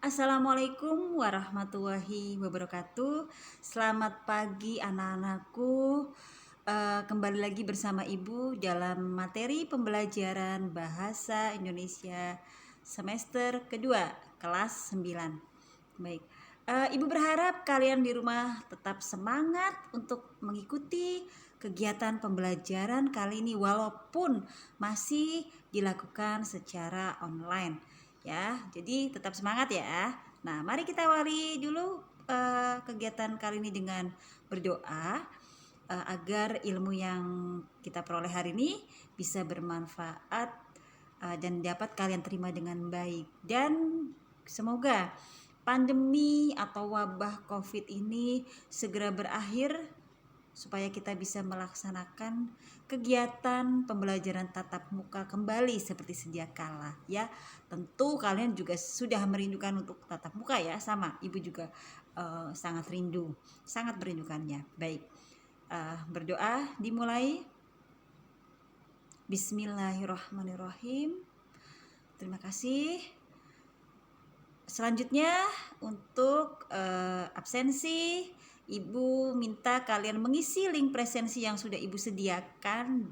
Assalamualaikum warahmatullahi wabarakatuh. Selamat pagi anak-anakku. Kembali lagi bersama Ibu dalam materi pembelajaran Bahasa Indonesia semester kedua kelas 9. Baik. Ibu berharap kalian di rumah tetap semangat untuk mengikuti kegiatan pembelajaran kali ini walaupun masih dilakukan secara online. Ya, jadi tetap semangat ya. Nah, mari kita awali dulu kegiatan kali ini dengan berdoa agar ilmu yang kita peroleh hari ini bisa bermanfaat dan dapat kalian terima dengan baik. Dan semoga pandemi atau wabah COVID ini segera berakhir supaya kita bisa melaksanakan kegiatan pembelajaran tatap muka kembali seperti sedia kala ya. Tentu kalian juga sudah merindukan untuk tatap muka ya, sama Ibu juga sangat merindukannya. Baik, berdoa dimulai. Bismillahirrahmanirrahim. Terima kasih. Selanjutnya untuk absensi, Ibu minta kalian mengisi link presensi yang sudah Ibu sediakan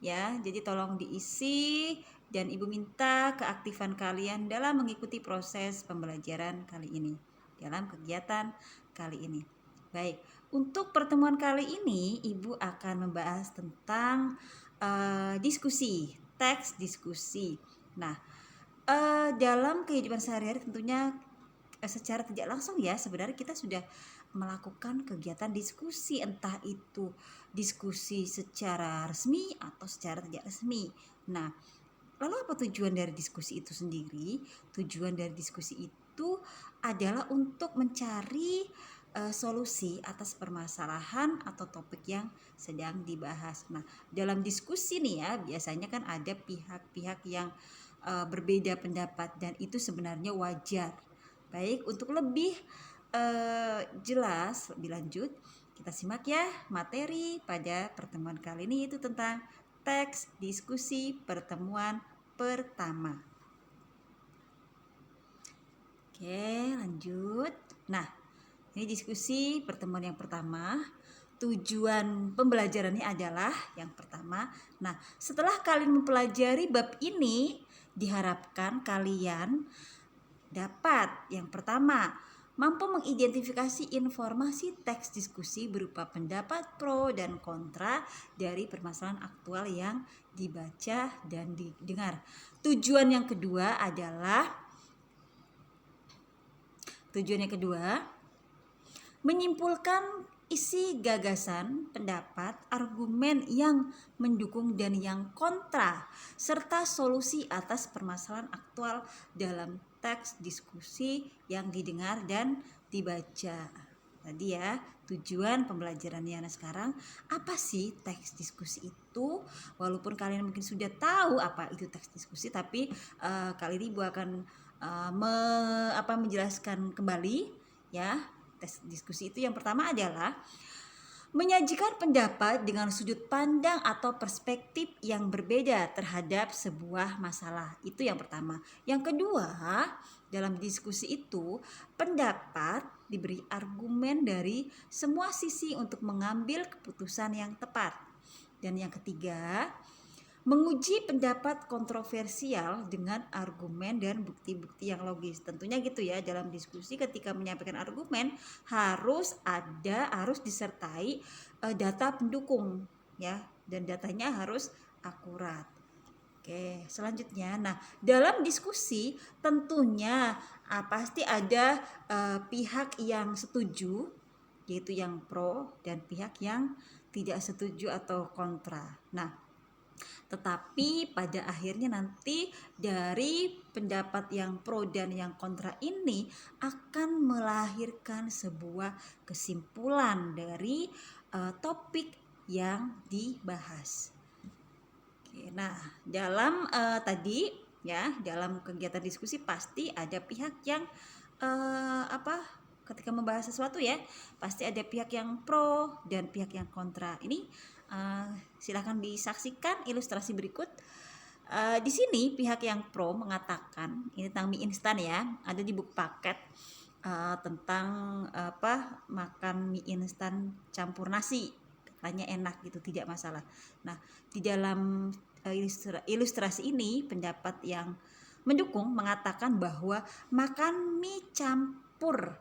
ya. Jadi tolong diisi dan Ibu minta keaktifan kalian dalam mengikuti proses pembelajaran kali ini, dalam kegiatan kali ini. Baik, untuk pertemuan kali ini Ibu akan membahas tentang diskusi, teks diskusi. Nah, dalam kehidupan sehari-hari tentunya secara tidak langsung ya sebenarnya kita sudah melakukan kegiatan diskusi, entah itu diskusi secara resmi atau secara tidak resmi. Nah, lalu apa tujuan dari diskusi itu sendiri? Tujuan dari diskusi itu adalah untuk mencari solusi atas permasalahan atau topik yang sedang dibahas. Nah, dalam diskusi nih ya biasanya kan ada pihak-pihak yang berbeda pendapat dan itu sebenarnya wajar. Baik, untuk lebih jelas lebih lanjut kita simak ya materi pada pertemuan kali ini, itu tentang teks diskusi pertemuan pertama. Oke, lanjut. Nah, ini diskusi pertemuan yang pertama. Tujuan pembelajarannya adalah yang pertama. Nah, setelah kalian mempelajari bab ini, diharapkan kalian dapat yang pertama mampu mengidentifikasi informasi teks diskusi berupa pendapat pro dan kontra dari permasalahan aktual yang dibaca dan didengar. Tujuan yang kedua menyimpulkan isi gagasan, pendapat, argumen yang mendukung dan yang kontra, serta solusi atas permasalahan aktual dalam teks diskusi yang didengar dan dibaca. Tadi ya, tujuan pembelajarannya. Nah, sekarang apa sih teks diskusi itu? Walaupun kalian mungkin sudah tahu apa itu teks diskusi, tapi kali ini Ibu akan menjelaskan kembali ya. Tes diskusi itu yang pertama adalah menyajikan pendapat dengan sudut pandang atau perspektif yang berbeda terhadap sebuah masalah. Itu yang pertama. Yang kedua, dalam diskusi itu pendapat diberi argumen dari semua sisi untuk mengambil keputusan yang tepat. Dan yang ketiga, menguji pendapat kontroversial dengan argumen dan bukti-bukti yang logis. Tentunya gitu ya, dalam diskusi ketika menyampaikan argumen harus disertai data pendukung ya, dan datanya harus akurat. Oke, selanjutnya, nah dalam diskusi tentunya pasti ada pihak yang setuju, yaitu yang pro, dan pihak yang tidak setuju atau kontra. Nah, tetapi pada akhirnya nanti dari pendapat yang pro dan yang kontra ini akan melahirkan sebuah kesimpulan dari topik yang dibahas. Oke, nah dalam dalam kegiatan diskusi pasti ada pihak yang ketika membahas sesuatu ya, pasti ada pihak yang pro dan pihak yang kontra. Ini silahkan disaksikan ilustrasi berikut. Di sini pihak yang pro mengatakan ini tentang mie instan ya, ada di buku paket tentang makan mie instan campur nasi, katanya enak gitu, tidak masalah. Nah, di dalam ilustrasi ini pendapat yang mendukung mengatakan bahwa makan mie campur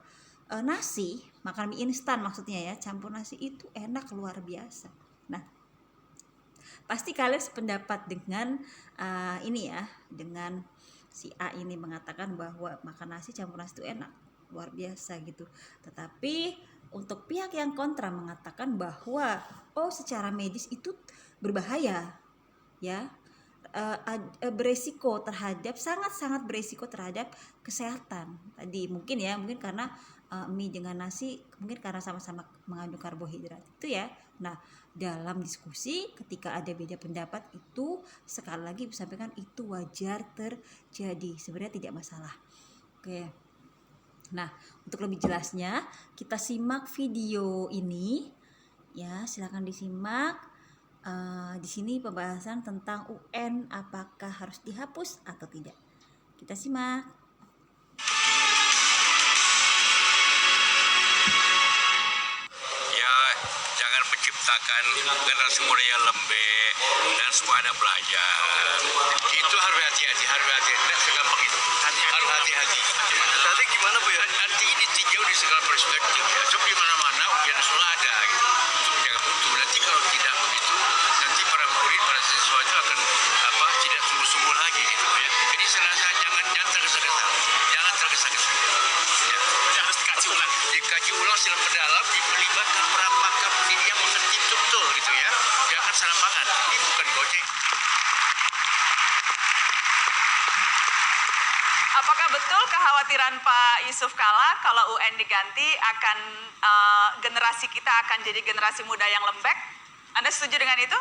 nasi, makan mie instan maksudnya ya, campur nasi itu enak luar biasa. Nah, pasti kalian sependapat dengan ini ya, dengan si A ini mengatakan bahwa makan nasi campur nasi itu enak luar biasa gitu. Tetapi untuk pihak yang kontra mengatakan bahwa secara medis itu berbahaya ya, beresiko terhadap sangat beresiko terhadap kesehatan. Tadi mungkin karena mie dengan nasi mungkin karena sama-sama mengandung karbohidrat itu ya. Nah, dalam diskusi ketika ada beda pendapat itu sekali lagi disampaikan itu wajar terjadi, sebenarnya tidak masalah. Oke. Nah, untuk lebih jelasnya kita simak video ini ya, silakan disimak. Di sini pembahasan tentang UN apakah harus dihapus atau tidak. Kita simak. Ya, jangan menciptakan generasi muda yang lembek dan semuanya belajar. Itu harus hati-hati. Tidak segampang itu. Harus hati-hati. Tadi gimana Bu ya? Arti ini tinjau di segala perspektif ya. Sebab di mana-mana ujian nasional ada gitu. Untuk menjaga mutu. Nanti kalau tidak begitu, nanti para murid, para siswa itu akan tidak sungguh-sungguh lagi gitu ya. Jadi jangan tergesa-gesa. Jangan tergesa-gesa. Ya. Harus dikaji ulang secara mendalam, melibatkan para pakar pendidikan mengerti betul gitu ya. Jangan serampangan. Ini bukan gojek. Apakah betul kekhawatiran Pak Yusuf Kalla kalau UN diganti akan generasi kita akan jadi generasi muda yang lembek? Anda setuju dengan itu,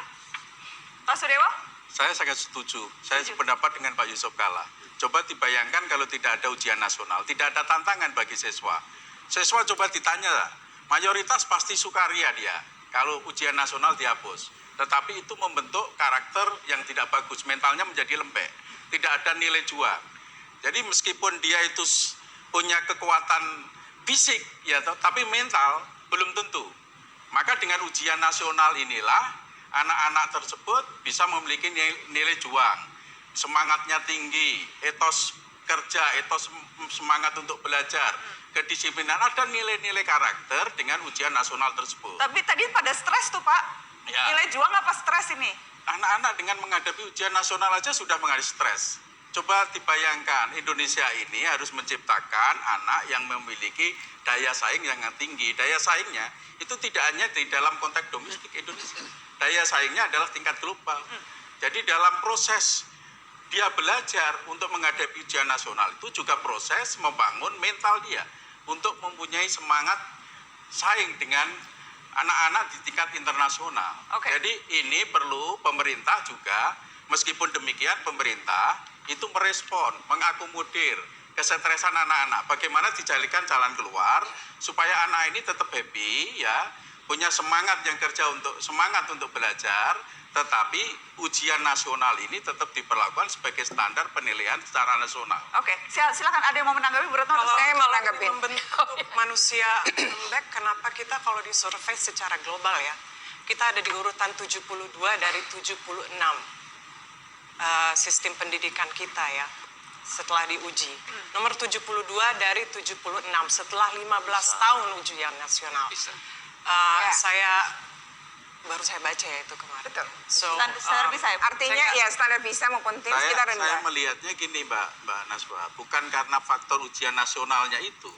Pak Suryawo? Saya sangat setuju. Saya sependapat dengan Pak Yusuf Kalla. Coba dibayangkan kalau tidak ada ujian nasional, tidak ada tantangan bagi siswa. Siswa coba ditanya, mayoritas pasti sukaria dia kalau ujian nasional dihapus. Tetapi itu membentuk karakter yang tidak bagus, mentalnya menjadi lembek. Tidak ada nilai juang. Jadi meskipun dia itu punya kekuatan fisik, ya, tapi mental belum tentu. Maka dengan ujian nasional inilah anak-anak tersebut bisa memiliki nilai juang, semangatnya tinggi, etos kerja, etos semangat untuk belajar, kedisiplinan, ada nilai-nilai karakter dengan ujian nasional tersebut. Tapi tadi pada stres tuh Pak, ya. Nilai juang apa stres ini? Anak-anak dengan menghadapi ujian nasional aja sudah menghadapi stres. Coba dibayangkan, Indonesia ini harus menciptakan anak yang memiliki daya saing yang tinggi. Daya saingnya itu tidak hanya di dalam konteks domestik Indonesia. Daya saingnya adalah tingkat global. Jadi dalam proses dia belajar untuk menghadapi ujian nasional itu juga proses membangun mental dia untuk mempunyai semangat saing dengan anak-anak di tingkat internasional. Jadi ini perlu pemerintah juga, meskipun demikian pemerintah itu merespon, mengakomodir kesetresan anak-anak. Bagaimana dijalikan jalan keluar supaya anak ini tetap happy ya, punya semangat untuk belajar, tetapi ujian nasional ini tetap diperlakukan sebagai standar penilaian secara nasional. Oke, silakan ada yang mau menanggapi, Bu Retno? Kalau saya mau menanggapi. Membentuk manusia lembek, kenapa kita kalau disurvei secara global ya, kita ada di urutan 72 dari 76 sistem pendidikan kita ya, setelah diuji. Nomor 72 dari 76 setelah 15 tahun ujian nasional. Saya baca ya itu kemarin. Betul. Standar bisa, artinya ya standar bisa maupun TIMSS kita rendah. Saya melihatnya gini Mbak Naswa, bukan karena faktor ujian nasionalnya itu,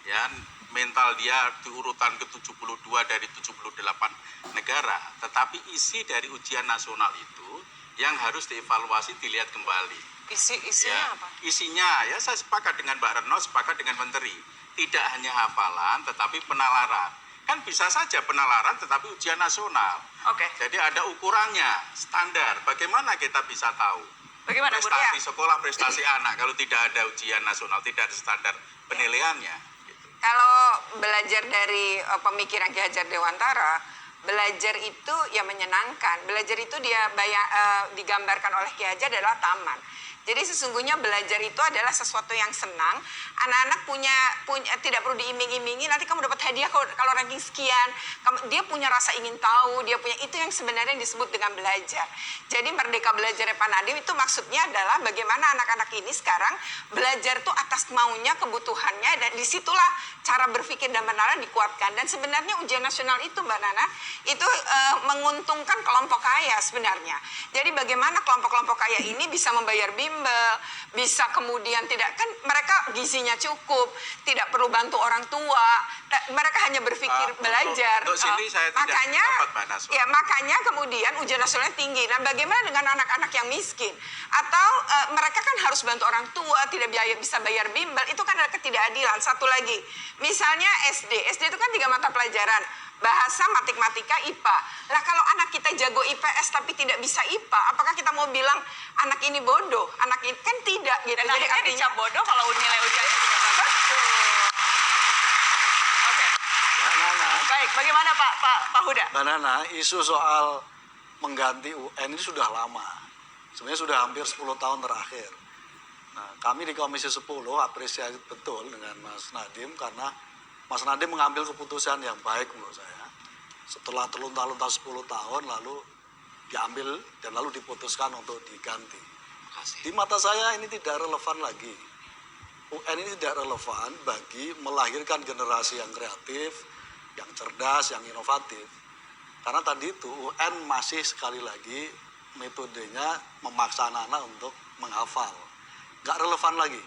ya mental dia di urutan ke-72 dari 78 negara, tetapi isi dari ujian nasional itu yang harus dievaluasi, dilihat kembali. Isinya apa? Isinya ya saya sepakat dengan Mbak Retno, sepakat dengan Menteri. Tidak hanya hafalan tetapi penalaran. Kan bisa saja penalaran tetapi ujian nasional. Jadi ada ukurannya, standar. Bagaimana kita bisa tahu? Bagaimana prestasi sekolah, prestasi anak kalau tidak ada ujian nasional, tidak ada standar penilaiannya. Gitu. Kalau belajar dari pemikiran Ki Hajar Dewantara, belajar itu ya menyenangkan. Belajar itu dia digambarkan oleh Ki Hajar adalah taman. Jadi sesungguhnya belajar itu adalah sesuatu yang senang. Anak-anak punya tidak perlu diiming-imingi nanti kamu dapat hadiah kalau ranking sekian. Dia punya rasa ingin tahu, dia punya itu yang sebenarnya disebut dengan belajar. Jadi Merdeka Belajar Pak Nadiem itu maksudnya adalah bagaimana anak-anak ini sekarang belajar tuh atas maunya, kebutuhannya, dan disitulah cara berpikir dan menalar dikuatkan. Dan sebenarnya ujian nasional itu Mbak Nana itu menguntungkan kelompok kaya sebenarnya. Jadi bagaimana kelompok-kelompok kaya ini bisa membayar bimbel, bisa kemudian kan mereka gizinya cukup, tidak perlu bantu orang tua, mereka hanya berpikir belajar. Untuk sini saya tidak dapat, Mbak Naswa. Ya makanya kemudian ujian nasionalnya tinggi. Nah bagaimana dengan anak-anak yang miskin? Atau mereka kan harus bantu orang tua, tidak bisa bayar bimbel, itu kan ada ketidakadilan. Satu lagi, misalnya SD itu kan 3 mata pelajaran, bahasa, matematika, IPA. Lah kalau anak kita jago IPS tapi tidak bisa IPA, apakah kita mau bilang anak ini bodoh? Anak ini kan tidak gitu. Dan Jadi akhirnya artinya dicap bodoh kalau nilai ujiannya tidak bagus. Oke. Mbak Nana, Baik, bagaimana Pak Huda? Mbak Nana, isu soal mengganti UN ini sudah lama. Sebenarnya sudah hampir 10 tahun terakhir. Nah, kami di Komisi 10 apresiasi betul dengan Mas Nadiem karena Mas Nadiem mengambil keputusan yang baik menurut saya. Setelah terlunta-lunta 10 tahun lalu diambil dan lalu diputuskan untuk diganti. Di mata saya ini tidak relevan lagi. UN ini tidak relevan bagi melahirkan generasi yang kreatif, yang cerdas, yang inovatif. Karena tadi itu UN masih sekali lagi metodenya memaksa anak-anak untuk menghafal. Nggak relevan lagi.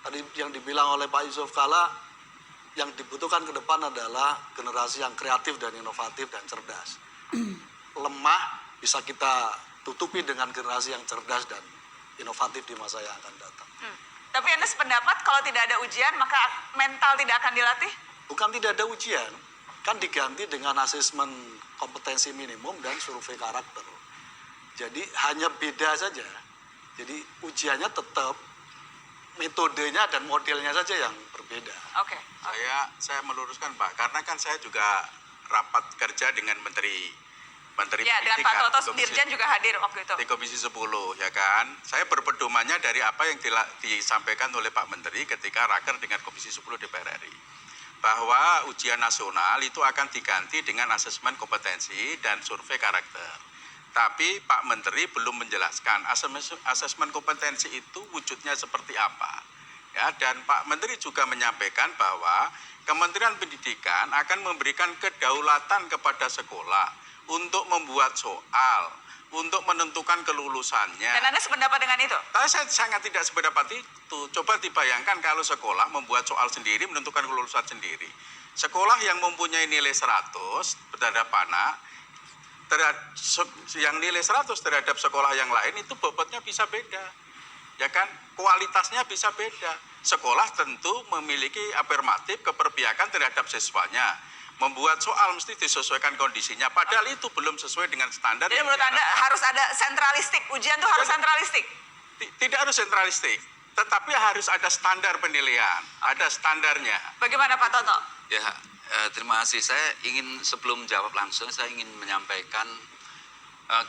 Tadi yang dibilang oleh Pak Yusuf Kalla, yang dibutuhkan ke depan adalah generasi yang kreatif dan inovatif dan cerdas. Lemah bisa kita tutupi dengan generasi yang cerdas dan inovatif di masa yang akan datang. Tapi Anda sependapat kalau tidak ada ujian maka mental tidak akan dilatih? Bukan tidak ada ujian, kan diganti dengan asesmen kompetensi minimum dan survei karakter. Jadi hanya beda saja. Jadi ujiannya tetap, metodenya dan modelnya saja yang berbeda. Oke. Saya meluruskan Pak, karena kan saya juga rapat kerja dengan Menteri Ya, dengan Pak Pendidikan Toto Dirjen juga hadir waktu itu. di Komisi 10 ya kan. Saya berpedomannya dari apa yang disampaikan oleh Pak Menteri ketika raker dengan Komisi 10 DPR RI. Bahwa ujian nasional itu akan diganti dengan asesmen kompetensi dan survei karakter. Tapi Pak Menteri belum menjelaskan asesmen kompetensi itu wujudnya seperti apa. Ya, dan Pak Menteri juga menyampaikan bahwa Kementerian Pendidikan akan memberikan kedaulatan kepada sekolah untuk membuat soal, untuk menentukan kelulusannya. Dan Anda sependapat dengan itu? Saya sangat tidak sependapat itu. Coba dibayangkan kalau sekolah membuat soal sendiri, menentukan kelulusan sendiri. Sekolah yang mempunyai nilai 100 terhadap anak, yang nilai 100 terhadap sekolah yang lain itu bobotnya bisa beda. Ya kan? Kualitasnya bisa beda. Sekolah tentu memiliki afirmatif keberpihakan terhadap siswanya. Membuat soal mesti disesuaikan kondisinya. Padahal itu belum sesuai dengan standar. Jadi menurut Anda harus ada sentralistik, ujian itu harus sentralistik? Tidak harus sentralistik, tetapi harus ada standar penilaian, ada standarnya. Bagaimana Pak Toto? Ya, terima kasih. Saya ingin sebelum jawab langsung, saya ingin menyampaikan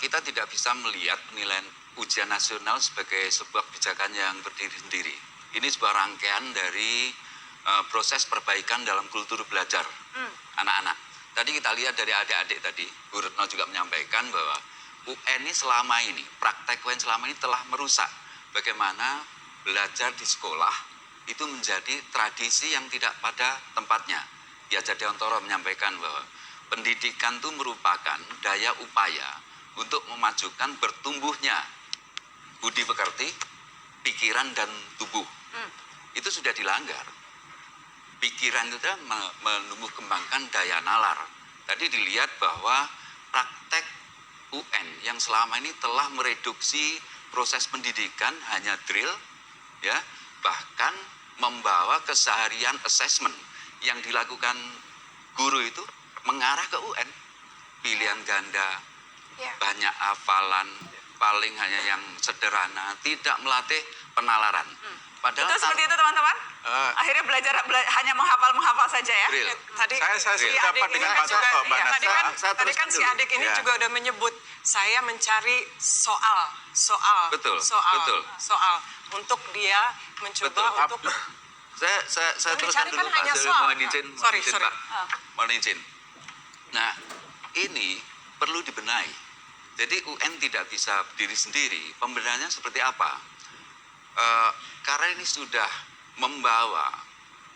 kita tidak bisa melihat penilaian ujian nasional sebagai sebuah kebijakan yang berdiri sendiri. Ini sebuah rangkaian dari proses perbaikan dalam kultur belajar anak-anak. Tadi kita lihat dari adik-adik tadi, Bu Retno juga menyampaikan bahwa UN ini selama ini, praktek UN selama ini telah merusak bagaimana belajar di sekolah itu menjadi tradisi yang tidak pada tempatnya. Ya, Jadiontoro menyampaikan bahwa pendidikan itu merupakan daya upaya untuk memajukan bertumbuhnya budi pekerti, pikiran dan tubuh. Itu sudah dilanggar. Pikiran itu menumbuh kembangkan daya nalar. Tadi dilihat bahwa praktek UN yang selama ini telah mereduksi proses pendidikan hanya drill, ya, bahkan membawa keseharian assessment yang dilakukan guru itu mengarah ke UN. Pilihan ganda, banyak hafalan, paling hanya yang sederhana, tidak melatih penalaran. Padahal Betul seperti itu teman-teman? Akhirnya hanya menghafal saja ya? real. Tadi Saya si sependapat adik ini dengan kan Pak juga, Toto, Mbak iya, Nasa. tadi kan Saya teruskan si dulu. adik ini Ya. juga udah menyebut saya mencari soal Betul. untuk dia mencoba Betul. untuk Saya Yang teruskan dicari dulu kan Pak hanya Zul, soal. mohon izin, Sorry. Pak. Mohon izin. Nah, ini perlu dibenahi. Jadi UN tidak bisa berdiri sendiri. Pembenahannya seperti apa? Karena ini sudah membawa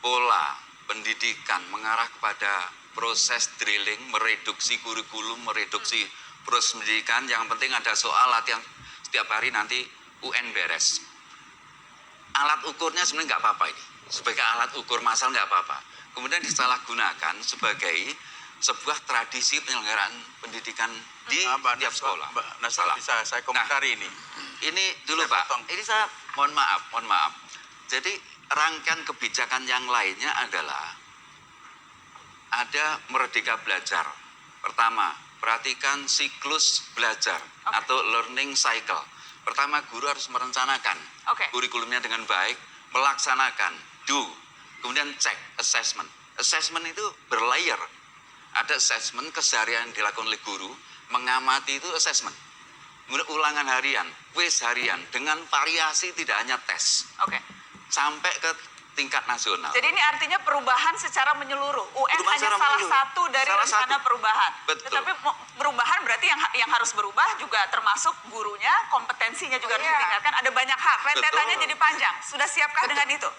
pola pendidikan mengarah kepada proses drilling, mereduksi kurikulum, mereduksi proses pendidikan. Yang penting ada soal latihan setiap hari, nanti UN beres. Alat ukurnya sebenarnya nggak apa-apa ini. Sebagai alat ukur masal nggak apa-apa. Kemudian disalahgunakan sebagai sebuah tradisi penyelenggaraan pendidikan di tiap sekolah. Mbak Nasa, Salah. bisa saya komentari ini. Ini dulu Saya Pak, potong. ini saya mohon maaf. Jadi rangkaian kebijakan yang lainnya adalah ada Merdeka Belajar. Pertama, perhatikan siklus belajar atau learning cycle. Pertama, guru harus merencanakan Oke. kurikulumnya dengan baik, melaksanakan, do, kemudian cek, assessment. Assessment itu berlayer. Ada assessment keseharian yang dilakukan oleh guru, mengamati itu assessment. Kemudian ulangan harian, quiz harian dengan variasi tidak hanya tes, Oke. sampai ke tingkat nasional. Jadi ini artinya perubahan secara menyeluruh. UN Perubahan hanya secara salah menyeluruh. satu dari Salah rencana satu. perubahan. Betul. Tetapi perubahan berarti yang harus berubah juga termasuk gurunya, kompetensinya juga harus Iya. ditingkatkan. Ada banyak hal. Rentetannya Betul. jadi panjang. Sudah siapkah dengan itu?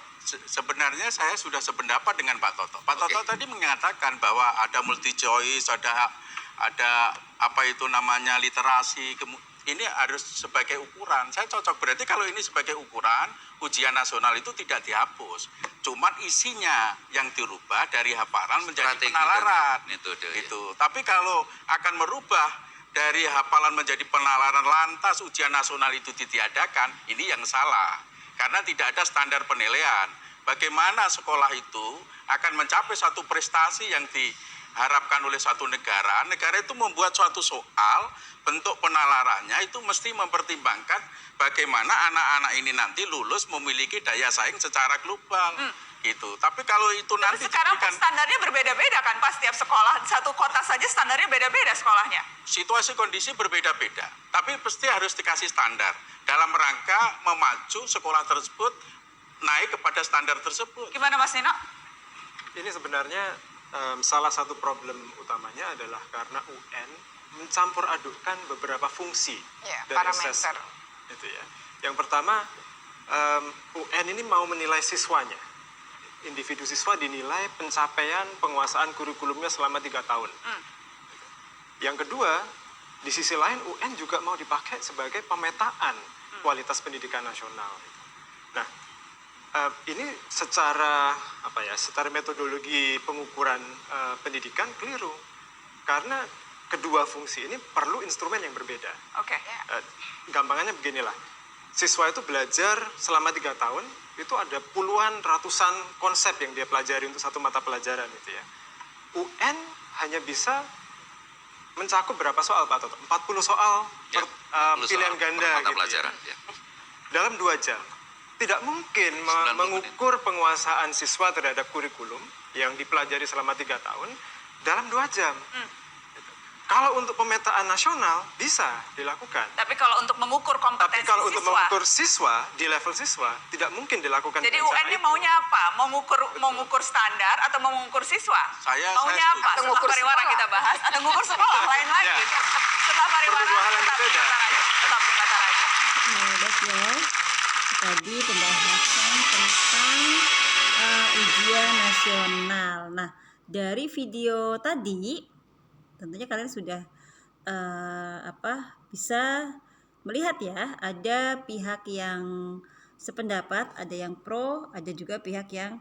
Sebenarnya saya sudah sependapat dengan Pak Toto. Pak Oke. Toto tadi mengatakan bahwa ada multi choice, ada apa itu namanya literasi. Ini harus sebagai ukuran. Saya cocok, berarti kalau ini sebagai ukuran, ujian nasional itu tidak dihapus. Cuman isinya yang dirubah dari hafalan menjadi Strategi penalaran. dan metode, ya. Itu. Tapi kalau akan merubah dari hafalan menjadi penalaran lantas ujian nasional itu ditiadakan, ini yang salah. Karena tidak ada standar penilaian. Bagaimana sekolah itu akan mencapai satu prestasi yang diharapkan oleh satu negara. Negara itu membuat suatu soal, bentuk penalarannya itu mesti mempertimbangkan bagaimana anak-anak ini nanti lulus memiliki daya saing secara global. Gitu. Tapi kalau itu Tapi nanti sekarang diberikan standarnya berbeda-beda kan Pak, setiap sekolah. Satu kota saja standarnya beda-beda sekolahnya. situasi kondisi berbeda-beda, tapi pasti harus dikasih standar dalam rangka memacu sekolah tersebut naik kepada standar tersebut. Gimana Mas Nino? Ini sebenarnya salah satu problem utamanya adalah karena UN mencampur adukkan beberapa fungsi Ya, dari parameter. assessment. Itu ya. Yang pertama, UN ini mau menilai siswanya. Individu siswa dinilai pencapaian penguasaan kurikulumnya selama 3 tahun. Yang kedua, di sisi lain UN juga mau dipakai sebagai pemetaan kualitas pendidikan nasional. Nah, ini secara secara metodologi pengukuran pendidikan keliru, karena kedua fungsi ini perlu instrumen yang berbeda. Oke. Gampangannya beginilah, siswa itu belajar selama 3 tahun, itu ada puluhan ratusan konsep yang dia pelajari untuk satu mata pelajaran itu ya. UN hanya bisa mencakup berapa soal Pak Toto? 40 soal Ya, 40 pilihan soal ganda per mata gitu pelajaran. ya. Ya. Dalam 2 jam. Tidak mungkin 90 mengukur penguasaan siswa terhadap kurikulum yang dipelajari selama 3 tahun dalam 2 jam. Kalau untuk pemetaan nasional bisa dilakukan. Tapi kalau untuk mengukur Tapi kompetensi kalau untuk siswa, mengukur siswa di level siswa tidak mungkin dilakukan. jadi dengan cara UN ini itu. maunya apa? Mengukur standar atau mau mengukur siswa? Maunya Saya apa? Atau Setelah mengukur pariwara sekolah. kita bahas, atau mengukur sekolah lain lagi. Ya. Setelah pariwara Perlu 2 hal yang tetap di berbeda. Mataraja. Tetap di Mataraja. Baik ya, tadi pembahasan tentang ujian nasional. Nah, dari video tadi, tentunya kalian sudah bisa melihat ya, ada pihak yang sependapat, ada yang pro, ada juga pihak yang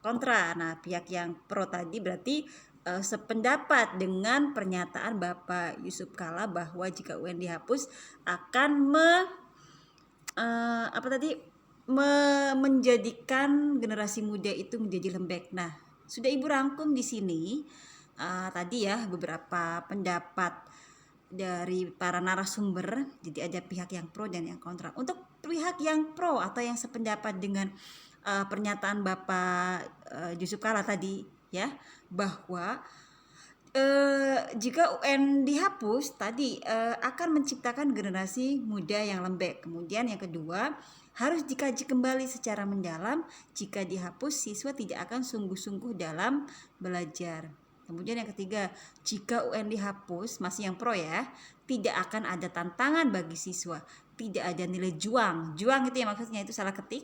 kontra. Nah, pihak yang pro tadi berarti sependapat dengan pernyataan Bapak Yusuf Kalla bahwa jika UN dihapus akan menjadikan generasi muda itu menjadi lembek. Nah, sudah Ibu rangkum di sini tadi ya beberapa pendapat dari para narasumber. Jadi ada pihak yang pro dan yang kontra. Untuk pihak yang pro atau yang sependapat dengan pernyataan Bapak Yusuf Kala tadi ya, bahwa jika UN dihapus tadi akan menciptakan generasi muda yang lembek. Kemudian yang kedua, harus dikaji kembali secara mendalam. Jika dihapus, siswa tidak akan sungguh-sungguh dalam belajar. Kemudian yang ketiga, jika UN dihapus, masih yang pro ya, tidak akan ada tantangan bagi siswa, tidak ada nilai juang. Juang itu ya maksudnya, itu salah ketik.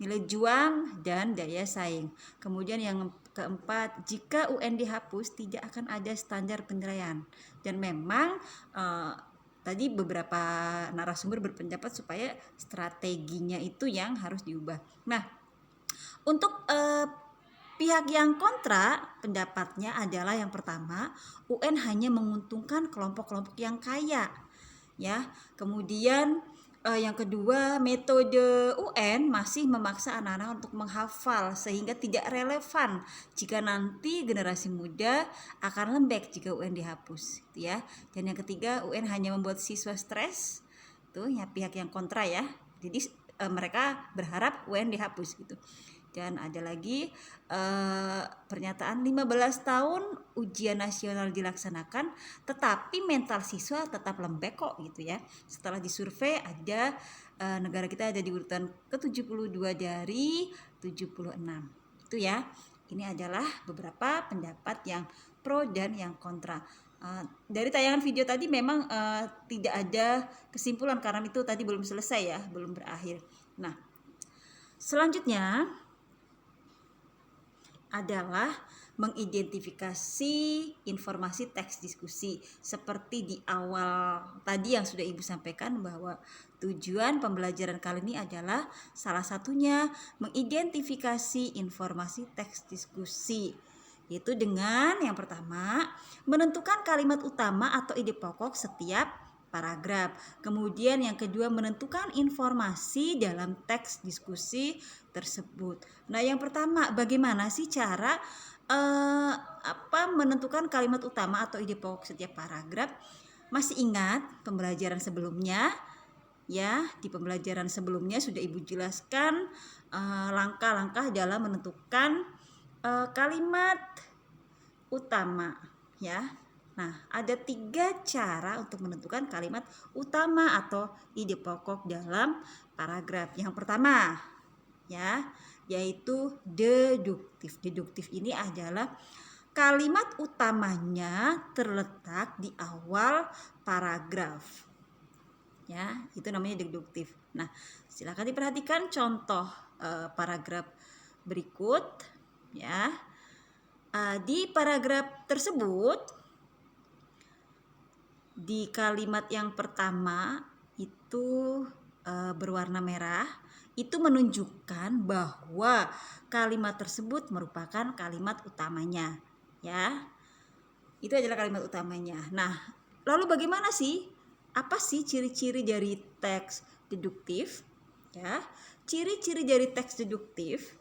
Nilai juang dan daya saing. Kemudian yang keempat, jika UN dihapus tidak akan ada standar penilaian. Dan memang tadi beberapa narasumber berpendapat supaya strateginya itu yang harus diubah. Nah, untuk pihak yang kontra, pendapatnya adalah yang pertama, UN hanya menguntungkan kelompok-kelompok yang kaya. Ya, kemudian yang kedua, metode UN masih memaksa anak-anak untuk menghafal sehingga tidak relevan jika nanti generasi muda akan lembek jika UN dihapus, gitu ya. Dan yang ketiga, UN hanya membuat siswa stres, tuh ya pihak yang kontra ya. Jadi mereka berharap UN dihapus gitu. Dan ada lagi pernyataan 15 tahun ujian nasional dilaksanakan tetapi mental siswa tetap lembek kok gitu ya. Setelah disurvei ada negara kita ada di urutan ke-72 dari 76. Itu ya. Ini adalah beberapa pendapat yang pro dan yang kontra. Dari tayangan video tadi memang tidak ada kesimpulan karena itu tadi belum selesai ya, belum berakhir. Nah, selanjutnya adalah mengidentifikasi informasi teks diskusi seperti di awal tadi yang sudah Ibu sampaikan, bahwa tujuan pembelajaran kali ini adalah salah satunya mengidentifikasi informasi teks diskusi, yaitu dengan yang pertama menentukan kalimat utama atau ide pokok setiap paragraf. Kemudian yang kedua menentukan informasi dalam teks diskusi tersebut. Nah, yang pertama, bagaimana sih cara menentukan kalimat utama atau ide pokok setiap paragraf? Masih ingat pembelajaran sebelumnya? Ya, di pembelajaran sebelumnya sudah Ibu jelaskan langkah-langkah dalam menentukan kalimat utama, ya. Nah, ada 3 cara untuk menentukan kalimat utama atau ide pokok dalam paragraf. Yang pertama, ya, yaitu deduktif. Deduktif ini adalah kalimat utamanya terletak di awal paragraf. Ya, itu namanya deduktif. Nah, silakan diperhatikan contoh paragraf berikut, ya. Di paragraf tersebut, di kalimat yang pertama itu berwarna merah, itu menunjukkan bahwa kalimat tersebut merupakan kalimat utamanya, ya. Itu adalah kalimat utamanya. Nah, lalu bagaimana sih? Apa sih ciri-ciri dari teks deduktif? Ya, ciri-ciri dari teks deduktif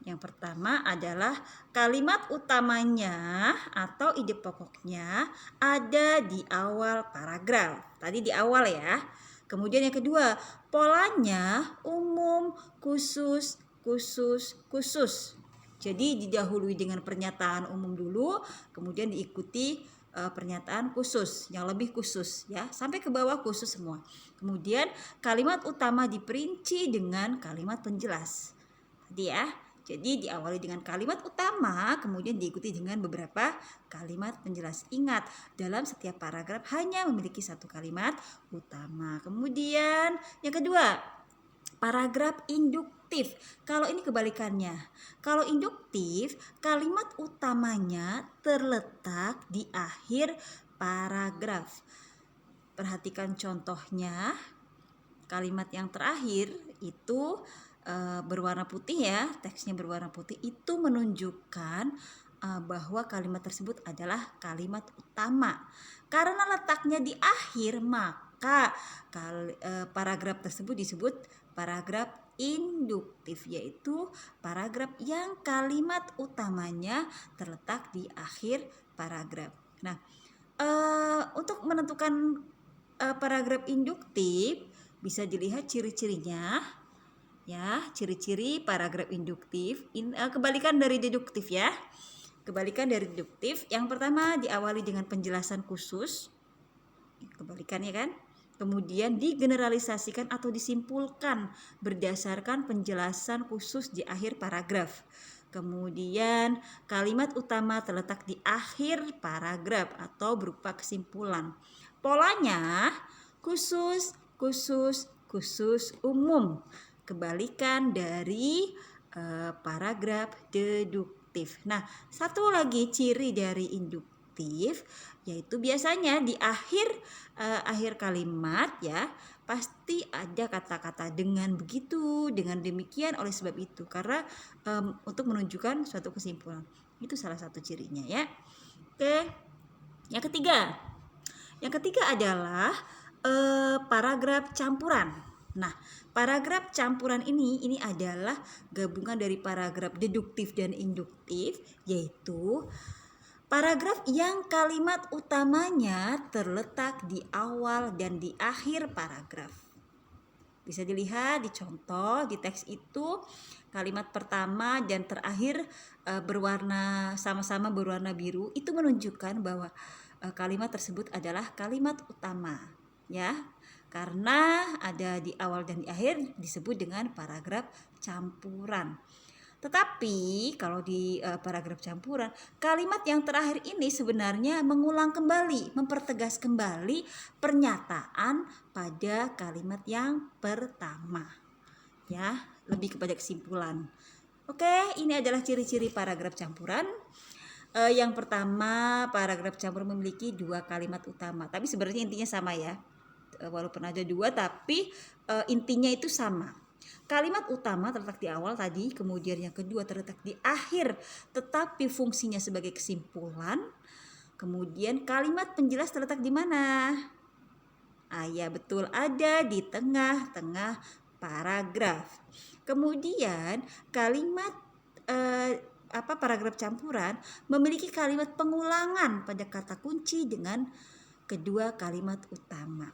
yang pertama adalah kalimat utamanya atau ide pokoknya ada di awal paragraf. Tadi di awal ya. Kemudian yang kedua, polanya umum, khusus, khusus, khusus. Jadi didahului dengan pernyataan umum dulu, kemudian diikuti pernyataan khusus yang lebih khusus ya, sampai ke bawah khusus semua. Kemudian kalimat utama diperinci dengan kalimat penjelas. Tadi ya. Jadi diawali dengan kalimat utama, kemudian diikuti dengan beberapa kalimat penjelas. Ingat, dalam setiap paragraf hanya memiliki 1 kalimat utama. Kemudian yang kedua, paragraf induktif. Kalau ini kebalikannya. Kalau induktif, kalimat utamanya terletak di akhir paragraf. Perhatikan contohnya. Kalimat yang terakhir itu berwarna putih ya, teksnya berwarna putih, itu menunjukkan bahwa kalimat tersebut adalah kalimat utama. Karena letaknya di akhir, maka paragraf tersebut disebut paragraf induktif, yaitu paragraf yang kalimat utamanya terletak di akhir paragraf. Nah, untuk menentukan paragraf induktif Bisa dilihat ciri-cirinya. Ya, ciri-ciri paragraf induktif. Kebalikan dari deduktif ya. Kebalikan dari deduktif, yang pertama diawali dengan penjelasan khusus. Kebalikannya kan? Kemudian digeneralisasikan atau disimpulkan berdasarkan penjelasan khusus di akhir paragraf. Kemudian kalimat utama terletak di akhir paragraf atau berupa kesimpulan. Polanya khusus, khusus, khusus, umum. Kebalikan dari paragraf deduktif. Nah, satu lagi ciri dari induktif yaitu biasanya di akhir kalimat ya pasti ada kata-kata dengan begitu, dengan demikian, oleh sebab itu, karena untuk menunjukkan suatu kesimpulan. Itu salah satu cirinya ya. Oke. Yang ketiga adalah paragraf campuran. Nah, paragraf campuran ini adalah gabungan dari paragraf deduktif dan induktif, yaitu paragraf yang kalimat utamanya terletak di awal dan di akhir paragraf. Bisa dilihat di contoh di teks itu, kalimat pertama dan terakhir sama-sama berwarna biru, itu menunjukkan bahwa kalimat tersebut adalah kalimat utama ya. Karena ada di awal dan di akhir disebut dengan paragraf campuran. Tetapi kalau di paragraf campuran, kalimat yang terakhir ini sebenarnya mengulang kembali, mempertegas kembali pernyataan pada kalimat yang pertama. Ya, lebih kepada kesimpulan. Oke, ini adalah ciri-ciri paragraf campuran. Yang pertama, paragraf campuran memiliki 2 kalimat utama. Tapi sebenarnya intinya sama ya. Walaupun ada 2 tapi intinya itu sama. Kalimat utama terletak di awal tadi, kemudian yang kedua terletak di akhir tetapi fungsinya sebagai kesimpulan. Kemudian kalimat penjelas terletak di mana? Ya betul, ada di tengah-tengah paragraf. Kemudian kalimat paragraf campuran memiliki kalimat pengulangan pada kata kunci dengan kedua kalimat utama.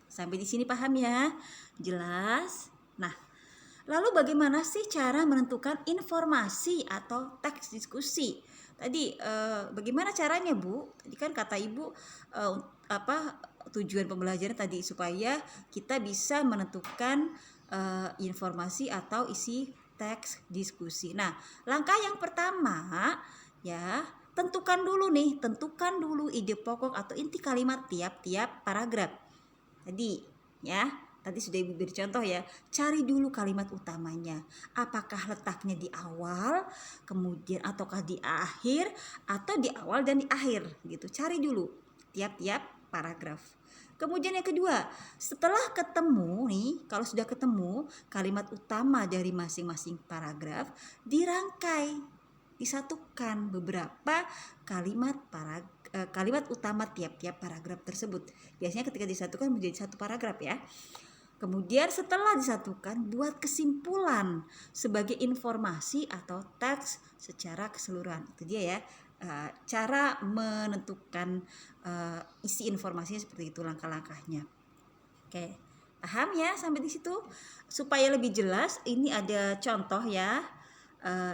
Sampai di sini paham ya? Jelas? Nah, lalu bagaimana sih cara menentukan informasi atau teks diskusi? Tadi bagaimana caranya, Bu? Tadi kan kata Ibu tujuan pembelajaran tadi supaya kita bisa menentukan informasi atau isi teks diskusi. Nah, langkah yang pertama ya, tentukan dulu ide pokok atau inti kalimat tiap-tiap paragraf. Tadi sudah Ibu beri contoh ya. Cari dulu kalimat utamanya. Apakah letaknya di awal, kemudian ataukah di akhir, atau di awal dan di akhir gitu. Cari dulu tiap-tiap paragraf. Kemudian yang kedua, setelah ketemu nih, kalau sudah ketemu kalimat utama dari masing-masing paragraf, dirangkai. Disatukan beberapa kalimat utama tiap-tiap paragraf tersebut. Biasanya ketika disatukan menjadi satu paragraf ya. Kemudian setelah disatukan, buat kesimpulan sebagai informasi atau teks secara keseluruhan. Itu dia ya, cara menentukan isi informasinya seperti itu, langkah-langkahnya. Oke, paham ya sampai di situ? Supaya lebih jelas, ini ada contoh ya.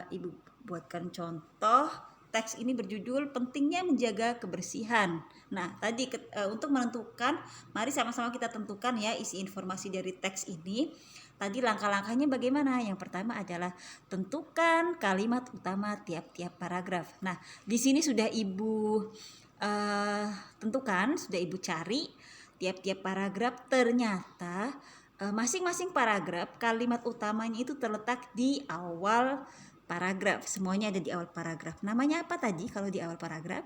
Ibu buatkan contoh. Teks ini berjudul pentingnya menjaga kebersihan. Nah, tadi untuk menentukan, mari sama-sama kita tentukan ya isi informasi dari teks ini. Tadi langkah-langkahnya bagaimana? Yang pertama adalah tentukan kalimat utama tiap-tiap paragraf. Nah, di sini sudah Ibu tentukan, sudah Ibu cari tiap-tiap paragraf. Ternyata masing-masing paragraf kalimat utamanya itu terletak di awal paragraf. Semuanya ada di awal paragraf. Namanya apa tadi kalau di awal paragraf?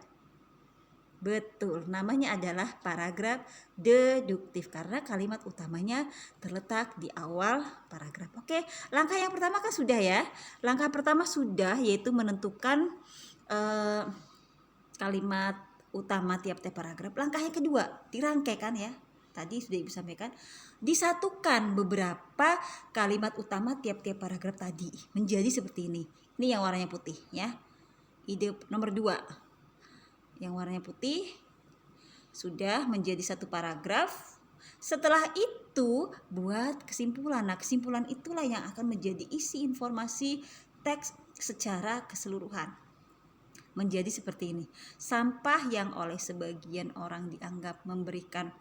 Betul, namanya adalah paragraf deduktif karena kalimat utamanya terletak di awal paragraf. Oke, langkah yang pertama kan sudah ya. Langkah pertama sudah, yaitu menentukan kalimat utama tiap-tiap paragraf. Langkah yang kedua, dirangkaikan ya. Tadi sudah Ibu sampaikan, disatukan beberapa kalimat utama tiap-tiap paragraf tadi menjadi seperti ini. Ini yang warnanya putih ya. Ide nomor 2. Yang warnanya putih sudah menjadi satu paragraf. Setelah itu buat kesimpulan. Nah, kesimpulan itulah yang akan menjadi isi informasi teks secara keseluruhan. Menjadi seperti ini. Sampah yang oleh sebagian orang dianggap memberikan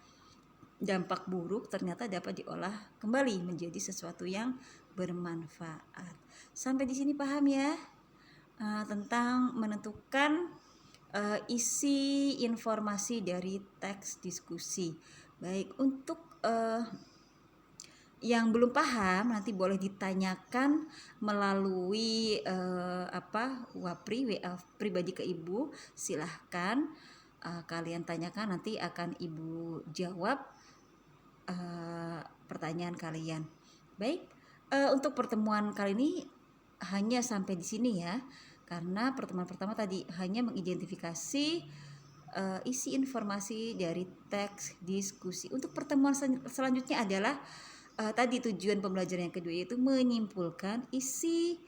dampak buruk ternyata dapat diolah kembali menjadi sesuatu yang bermanfaat. Sampai di sini paham ya? Tentang menentukan isi informasi dari teks diskusi. Baik, untuk yang belum paham nanti boleh ditanyakan melalui Wapri WA pribadi ke Ibu. Silahkan kalian tanyakan, nanti akan Ibu jawab pertanyaan kalian. Baik, untuk pertemuan kali ini hanya sampai di sini ya, karena pertemuan pertama tadi hanya mengidentifikasi isi informasi dari teks diskusi. Untuk pertemuan selanjutnya adalah tadi tujuan pembelajaran yang kedua, yaitu menyimpulkan isi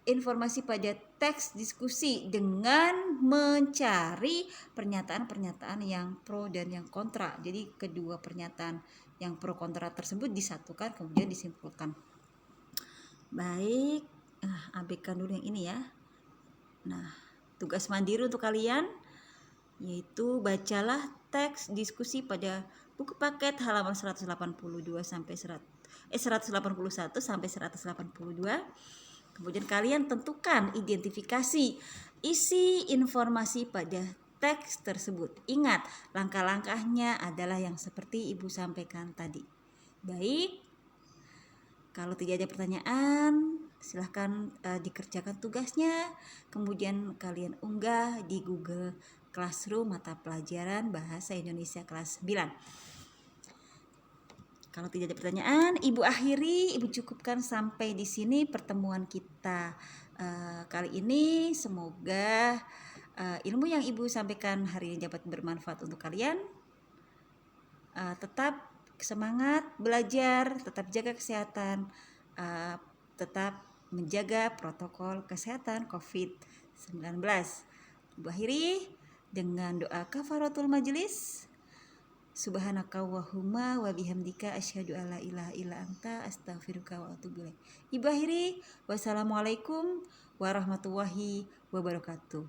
informasi pada teks diskusi dengan mencari pernyataan-pernyataan yang pro dan yang kontra. Jadi kedua pernyataan yang pro kontra tersebut disatukan kemudian disimpulkan. Baik, abaikan dulu yang ini ya. Nah, tugas mandiri untuk kalian yaitu bacalah teks diskusi pada buku paket halaman 181 sampai 182. Kemudian kalian tentukan identifikasi isi informasi pada teks tersebut. Ingat, langkah-langkahnya adalah yang seperti Ibu sampaikan tadi. Baik, kalau tidak ada pertanyaan, silahkan dikerjakan tugasnya. Kemudian kalian unggah di Google Classroom mata pelajaran Bahasa Indonesia kelas 9. Kalau tidak ada pertanyaan, Ibu akhiri, Ibu cukupkan sampai di sini pertemuan kita kali ini. Semoga ilmu yang Ibu sampaikan hari ini dapat bermanfaat untuk kalian. Tetap semangat belajar, tetap jaga kesehatan, tetap menjaga protokol kesehatan COVID-19. Ibu akhiri dengan doa kafaratul majelis. Subhanakallahumma wa bihamdika asyhadu alla ilaha illa anta astaghfiruka wa atubu ilaik. Ibu akhiri, wassalamualaikum warahmatullahi wabarakatuh.